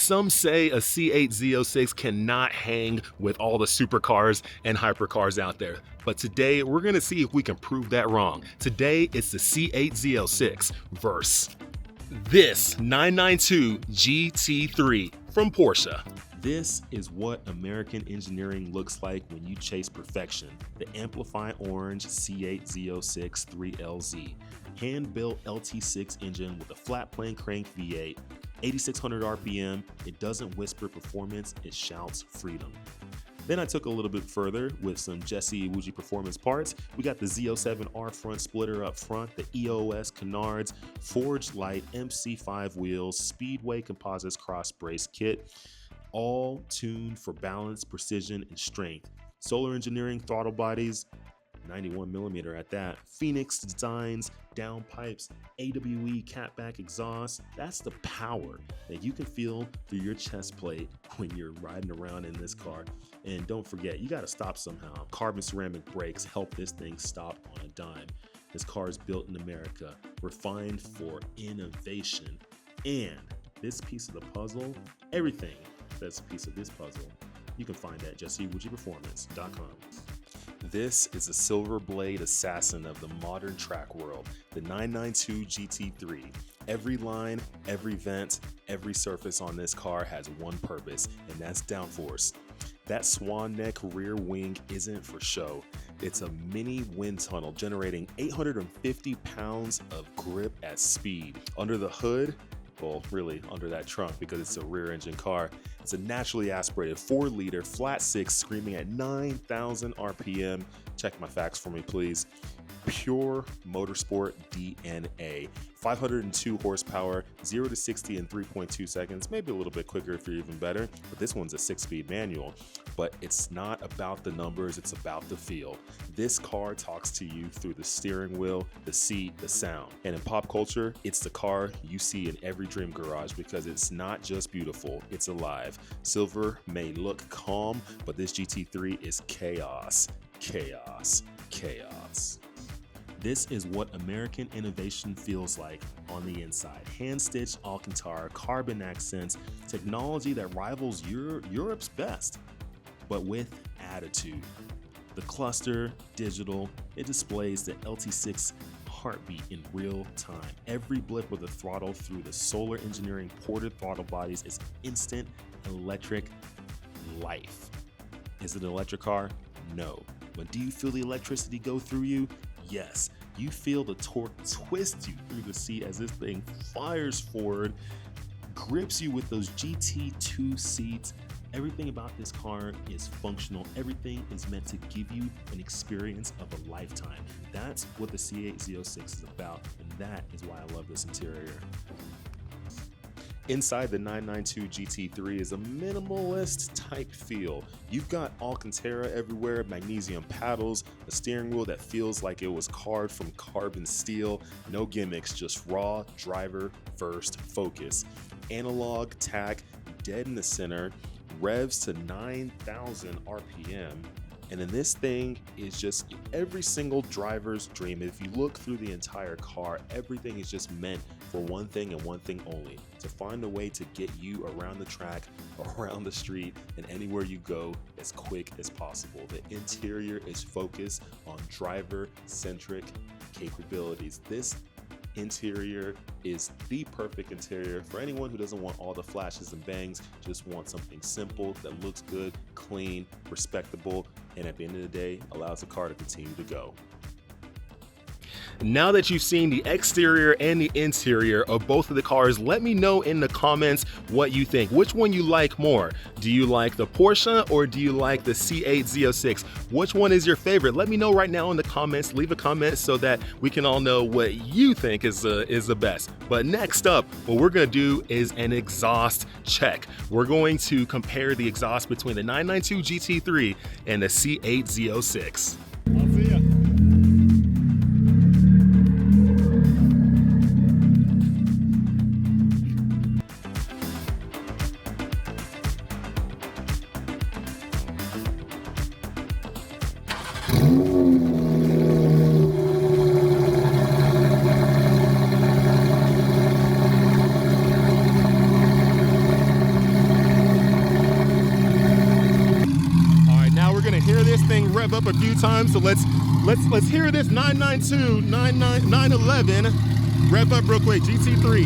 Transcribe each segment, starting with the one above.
Some say a C8 Z06 cannot hang with all the supercars and hypercars out there, but today we're gonna see if we can prove that wrong. Today it's the C8 Z06 versus this 992 GT3 from Porsche. This is what American engineering looks like when you chase perfection. The Amplify Orange C8 Z06 3LZ. Hand-built LT6 engine with a flat plane crank V8, 8,600 RPM. It doesn't whisper performance, it shouts freedom. Then I took a little bit further with some Jesse Iwuji performance parts. We got the Z07R front splitter up front, the EOS canards, Forgedlite MC5 wheels, Speedway composites cross brace kit, all tuned for balance, precision, and strength. Solar engineering throttle bodies, 91mm at that. Phoenix designs, downpipes, AWE catback exhaust. That's the power that you can feel through your chest plate when you're riding around in this car. And don't forget, you gotta stop somehow. Carbon ceramic brakes help this thing stop on a dime. This car is built in America, refined for innovation. And this piece of the puzzle, everything that's a piece of this puzzle, you can find at jessewujiperformance.com. This is a silver blade assassin of the modern track world, the 992 GT3. Every line, every vent, every surface on this car has one purpose, and that's downforce. That swan neck rear wing isn't for show. It's a mini wind tunnel generating 850 pounds of grip at speed. Under the hood, well, really under that trunk because it's a rear engine car, it's a naturally aspirated 4-liter flat six screaming at 9,000 RPM. Check my facts for me, please. Pure motorsport DNA. 502 horsepower, 0 to 60 in 3.2 seconds, maybe a little bit quicker if you're even better, but this one's a 6-speed manual. But it's not about the numbers, it's about the feel. This car talks to you through the steering wheel, the seat, the sound. And in pop culture, it's the car you see in every dream garage because it's not just beautiful, it's alive. Silver may look calm, but this GT3 is chaos, chaos, chaos. This is what American innovation feels like on the inside. Hand-stitched Alcantara, carbon accents, technology that rivals Europe's best, but with attitude. The cluster, digital, it displays the LT6 heartbeat in real time. Every blip of the throttle through the solar engineering ported throttle bodies is instant electric life. Is it an electric car? No. But do you feel the electricity go through you? Yes. You feel the torque twist you through the seat as this thing fires forward, grips you with those GT2 seats. Everything about this car is functional. Everything is meant to give you an experience of a lifetime. That's what the C8 Z06 is about, and that is why I love this interior. Inside the 992 GT3 is a minimalist type feel. You've got Alcantara everywhere, magnesium paddles, a steering wheel that feels like it was carved from carbon steel, no gimmicks, just raw driver first focus. Analog tack, dead in the center, revs to 9,000 RPM. And then this thing is just every single driver's dream. If you look through the entire car, everything is just meant for one thing and one thing only, to find a way to get you around the track, around the street, and anywhere you go as quick as possible. The interior is focused on driver-centric capabilities. This interior is the perfect interior for anyone who doesn't want all the flashes and bangs, just want something simple that looks good, clean, respectable, and at the end of the day allows the car to continue to go. Now that you've seen the exterior and the interior of both of the cars, let me know in the comments what you think. Which one you like more? Do you like the Porsche or do you like the C8 Z06? Which one is your favorite? Let me know right now in the comments. Leave a comment so that we can all know what you think is the best. But next up, what we're gonna do is an exhaust check. We're going to compare the exhaust between the 992 GT3 and the C8 Z06. I'll see ya. rev up a few times. So let's hear this 992, 911. Rev up real quick, GT3.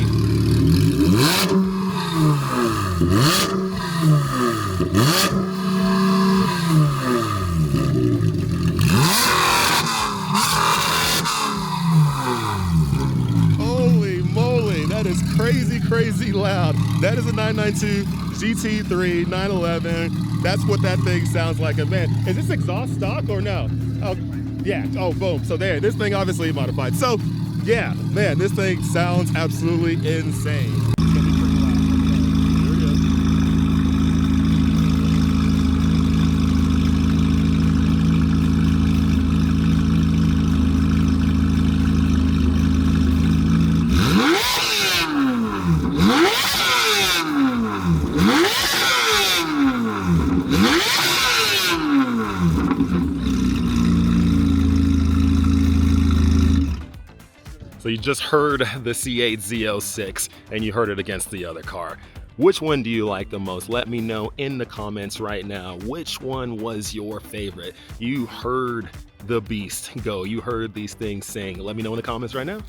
Holy moly, that is crazy loud. That is a 992 GT3 911. That's what that thing sounds like. And man, is this exhaust stock or no? Oh, yeah. Oh, boom. So there, this thing obviously modified. So yeah, man, this thing sounds absolutely insane. So you just heard the C8 Z06 and you heard it against the other car. Which one do you like the most? Let me know in the comments right now. Which one was your favorite? You heard the beast go. You heard these things sing. Let me know in the comments right now.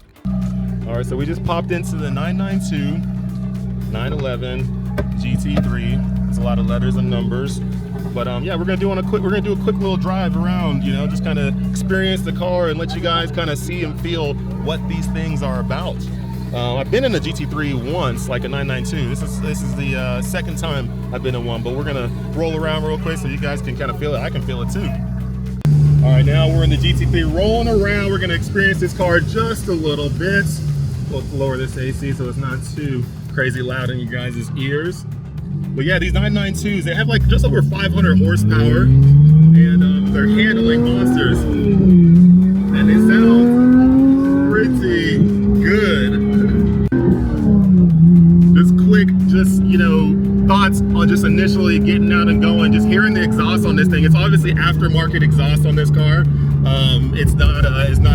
All right, so we just popped into the 992, 911 GT3. It's a lot of letters and numbers. But yeah, we're gonna do a quick little drive around, you know, just kind of experience the car and let you guys kind of see and feel what these things are about. I've been in a GT3 once, like a 992. This is the second time I've been in one, but we're gonna roll around real quick so you guys can kind of feel it. I can feel it too. All right, now we're in the GT3 rolling around. We're gonna experience this car just a little bit. We'll lower this AC so it's not too crazy loud in you guys' ears. But yeah, these 992s, they have like just over 500 horsepower, and they're handling monsters, and they sound pretty good. Just you know, thoughts on just initially getting out and going, just hearing the exhaust on this thing. It's obviously aftermarket exhaust on this car. It's not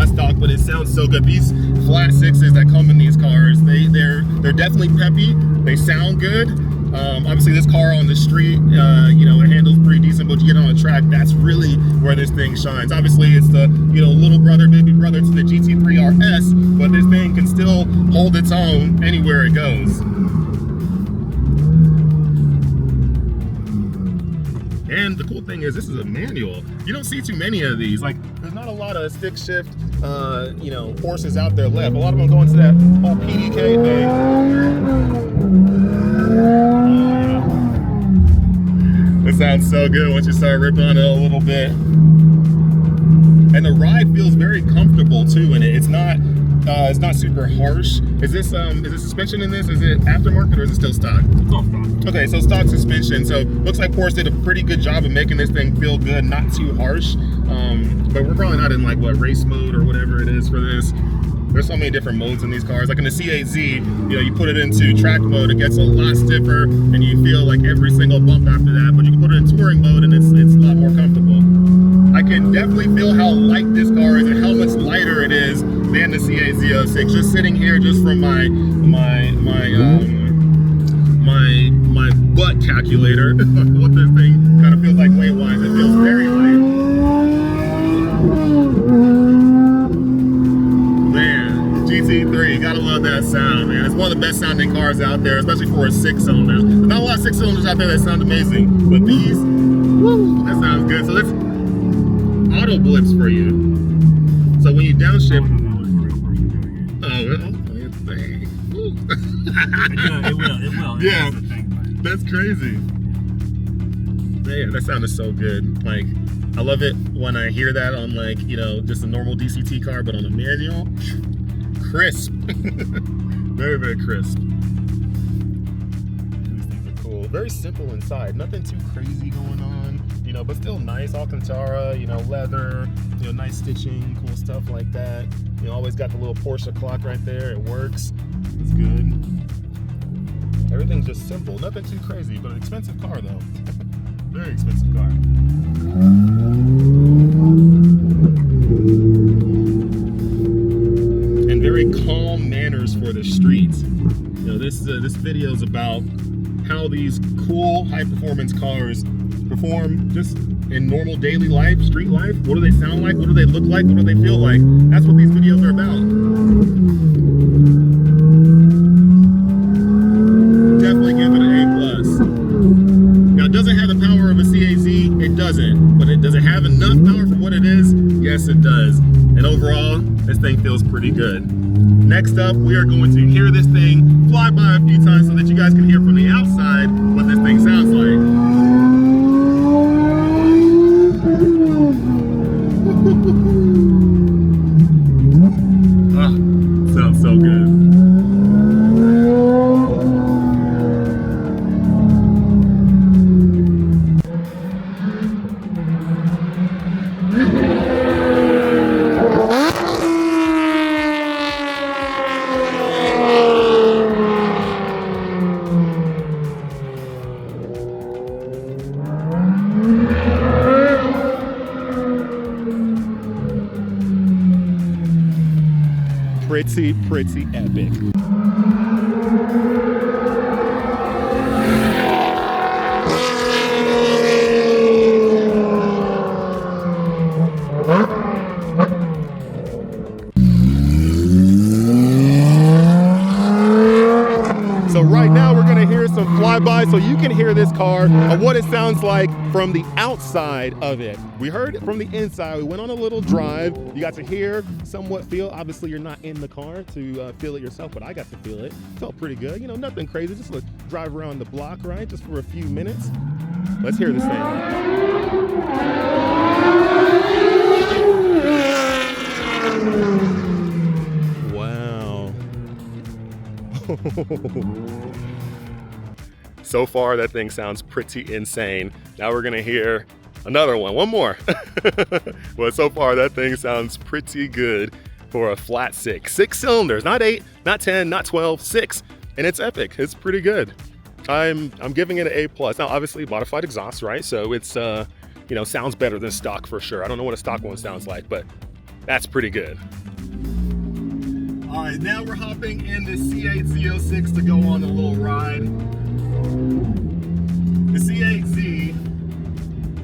stock, but it sounds so good. These flat sixes that come in these cars, they're definitely peppy. They sound good. Obviously this car on the street, you know, it handles pretty decent, but you get on a track, that's really where this thing shines. Obviously it's the, you know, little brother, baby brother to the GT3 RS, but this thing can still hold its own anywhere it goes. And the cool thing is this is a manual. You don't see too many of these. Like, there's not a lot of stick shift, you know, Porsches out there left. A lot of them go into that whole PDK thing. It sounds so good once you start ripping on it a little bit. And the ride feels very comfortable too in it. It's not super harsh. Is this suspension in this? Is it aftermarket or is it still stock? It's all stock. Okay, so stock suspension. So looks like Porsche did a pretty good job of making this thing feel good, not too harsh. But we're probably not in like what, race mode or whatever it is for this. There's so many different modes in these cars. Like in the C8 Z, you know, you put it into track mode, it gets a lot stiffer, and you feel like every single bump after that. But you can put it in touring mode, and it's a lot more comfortable. I can definitely feel how light this car is and how much lighter it is than the C8 Z06. Just sitting here, just from my butt calculator, what this thing kind of feels like weight-wise. It feels very light. GT3, gotta love that sound, man. It's one of the best sounding cars out there, especially for a 6-cylinder. There's not a lot of 6-cylinders out there that sound amazing, but these, woo, that sounds good. So let's auto blips for you. So when you downshift, it will. Yeah, that's crazy. Man, that sounded so good. Like, I love it when I hear that on, like, you know, just a normal DCT car, but on a manual. Crisp. Very, very crisp. These things are cool. Very simple inside. Nothing too crazy going on, you know, but still nice. Alcantara, you know, leather, you know, nice stitching, cool stuff like that. You know, always got the little Porsche clock right there. It works. It's good. Everything's just simple. Nothing too crazy, but an expensive car though. Very expensive car. Very calm manners for the streets. You know, this video is about how these cool high performance cars perform just in normal daily life, street life. What do they sound like? What do they look like? What do they feel like? That's what these videos are about. Definitely give it an A+. Now, it doesn't have the power of a C8 Z. It doesn't. But does it have enough power for what it is? Yes, it does. And overall, this thing feels pretty good. Next up, we are going to hear this thing fly by a few times so that you guys can hear from the outside what this thing sounds like. Oh, sounds so good. Pretty epic. So right now we're gonna hear some flyby so you can hear this car and what it sounds like from the outside of it. We heard it from the inside. We went on a little drive. You got to hear, somewhat feel. Obviously you're not in the car to feel it yourself, but I got to feel it. Felt pretty good. You know, nothing crazy. Just a drive around the block, right? Just for a few minutes. Let's hear this thing. Wow. So far, that thing sounds pretty insane. Now we're gonna hear another one more. Well, so far that thing sounds pretty good for a flat 6. 6 cylinders, not 8, not 10, not 12, 6. And it's epic, it's pretty good. I'm giving it an A+. Now, obviously modified exhaust, right? So it's, you know, sounds better than stock for sure. I don't know what a stock one sounds like, but that's pretty good. All right, now we're hopping in the C8 Z06 to go on a little ride. The C8 Z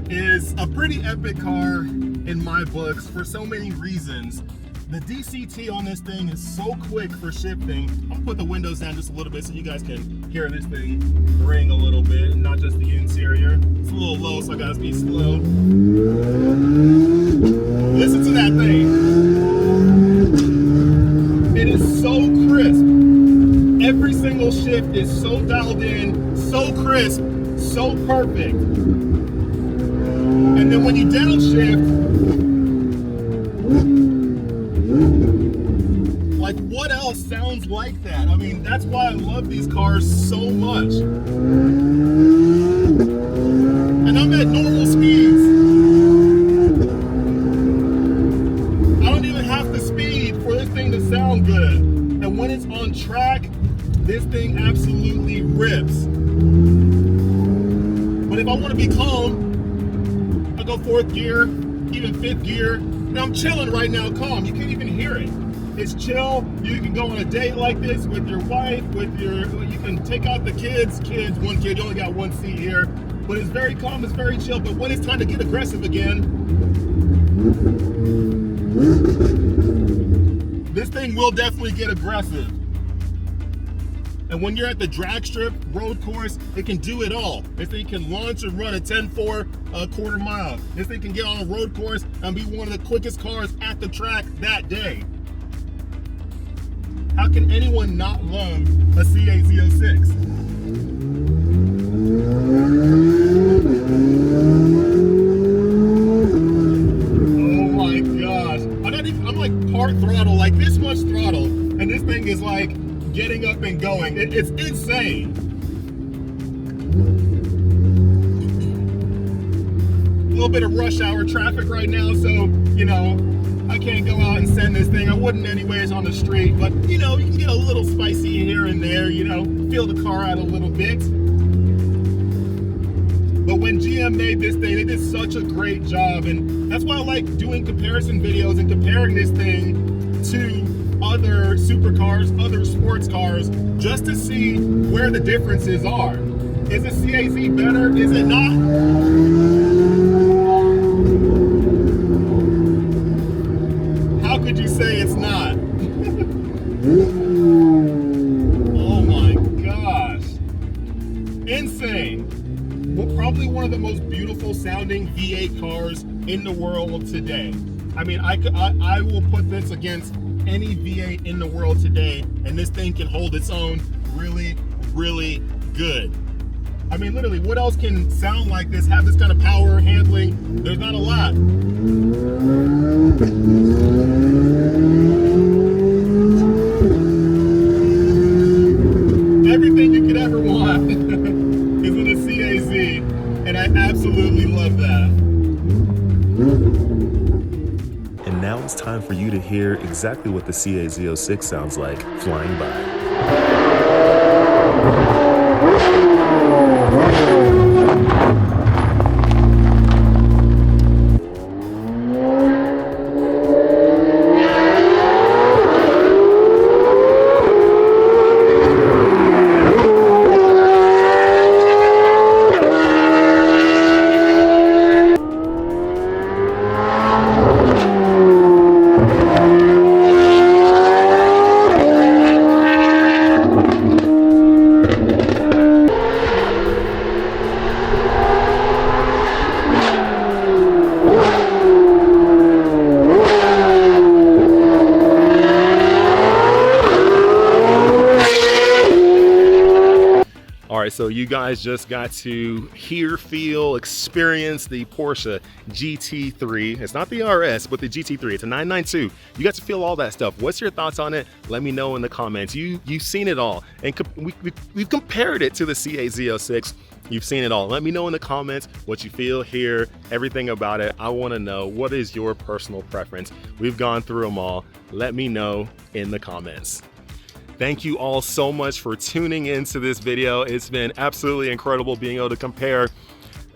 is a pretty epic car in my books for so many reasons. The DCT on this thing is so quick for shifting. I'm gonna put the windows down just a little bit so you guys can hear this thing ring a little bit, not just the interior. It's a little low, so I gotta be slow. Listen to that thing. It is so crisp. Every single shift is so dialed in, so crisp, so perfect. And then when you downshift, like what else sounds like that? I mean, that's why I love these cars so much. And I'm at normal speeds. I don't even have the speed for this thing to sound good. And when it's on track, this thing absolutely rips. But if I want to be calm, I go 4th gear, even 5th gear. Now I'm chilling right now, calm. You can't even hear it. It's chill. You can go on a date like this with your wife, you can take out the kids, one kid, you only got one seat here. But it's very calm, it's very chill. But when it's time to get aggressive again, this thing will definitely get aggressive. And when you're at the drag strip road course, it can do it all. This thing can launch and run a 10.4 quarter mile. This thing can get on a road course and be one of the quickest cars at the track that day. How can anyone not love a C8 Z06? Oh my gosh. I'm like part throttle, like this much throttle, and this thing is like getting up and going. It's insane. A little bit of rush hour traffic right now, so, you know, I can't go out and send this thing. I wouldn't anyways on the street, but, you know, you can get a little spicy here and there, you know, feel the car out a little bit. But when GM made this thing, they did such a great job, and that's why I like doing comparison videos and comparing this thing to other supercars, other sports cars, just to see where the differences are. Is the C8 Z better? Is it not? say it's not. Oh my gosh. Insane. Well, probably one of the most beautiful sounding V8 cars in the world today. I mean, I will put this against any V8 in the world today, and this thing can hold its own really, really good. I mean, literally, what else can sound like this, have this kind of power, handling? There's not a lot. Everything you could ever want is in a C8 Z, and I absolutely love that. And now it's time for you to hear exactly what the C8 Z06 sounds like flying by. All right, so you guys just got to hear, feel, experience the Porsche GT3. It's not the RS, but the GT3. It's a 992. You got to feel all that stuff. What's your thoughts on it? Let me know in the comments. You've seen it all, and we've compared it to the C8 Z06. You've seen it all. Let me know in the comments what you feel, hear, everything about it. I want to know, what is your personal preference? We've gone through them all. Let me know in the comments. Thank you all so much for tuning into this video. It's been absolutely incredible being able to compare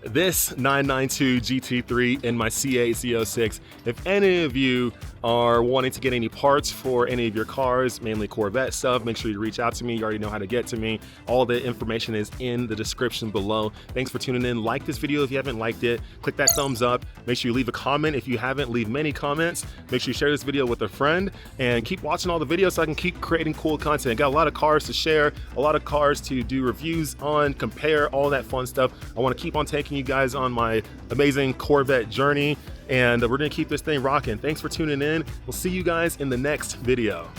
this 992 GT3 and my C8 Z06. If any of you are wanting to get any parts for any of your cars, mainly Corvette stuff, make sure you reach out to me. You already know how to get to me. All the information is in the description below. Thanks for tuning in. Like this video if you haven't liked it. Click that thumbs up. Make sure you leave a comment if you haven't. Leave many comments. Make sure you share this video with a friend, and keep watching all the videos so I can keep creating cool content. Got a lot of cars to share, a lot of cars to do reviews on, compare, all that fun stuff. I want to keep on taking you guys on my amazing Corvette journey, and we're gonna keep this thing rocking. Thanks for tuning in. We'll see you guys in the next video.